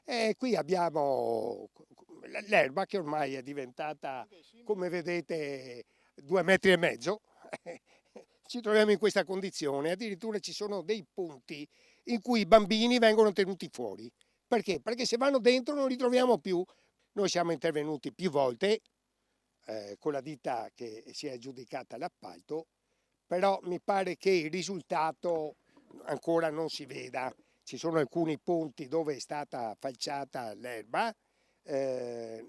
E qui abbiamo l'erba che ormai è diventata, come vedete, 2,5 metri. Ci troviamo in questa condizione, addirittura ci sono dei punti in cui i bambini vengono tenuti fuori. Perché? Perché se vanno dentro non li troviamo più. Noi siamo intervenuti più volte con la ditta che si è aggiudicata l'appalto, però mi pare che il risultato ancora non si veda. Ci sono alcuni punti dove è stata falciata l'erba,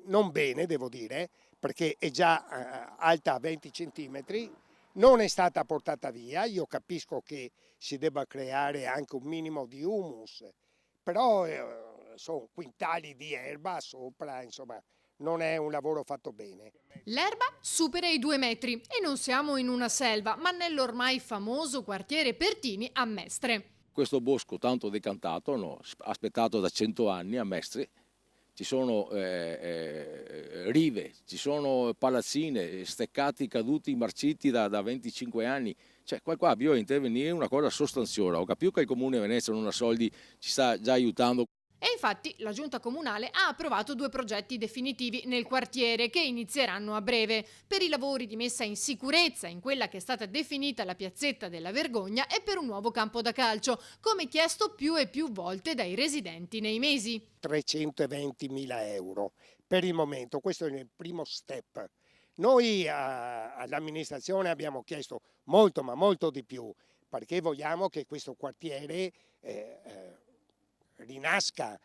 non bene devo dire, perché è già alta 20 centimetri, non è stata portata via. Io capisco che si debba creare anche un minimo di humus, però sono quintali di erba sopra, insomma, non è un lavoro fatto bene. L'erba supera i 2 metri e non siamo in una selva, ma nell'ormai famoso quartiere Pertini a Mestre. Questo bosco tanto decantato, no, aspettato da 100 anni a Mestre, ci sono rive, ci sono palazzine, steccati caduti, marciti da 25 anni. Cioè, qua bisogna intervenire una cosa sostanziosa. Ho capito che il Comune di Venezia non ha soldi, ci sta già aiutando. E infatti la giunta comunale ha approvato 2 progetti definitivi nel quartiere che inizieranno a breve per i lavori di messa in sicurezza in quella che è stata definita la piazzetta della Vergogna e per un nuovo campo da calcio, come chiesto più e più volte dai residenti nei mesi. 320.000 euro per il momento, questo è il primo step. Noi all'amministrazione abbiamo chiesto molto, ma molto di più, perché vogliamo che questo quartiere rinasca,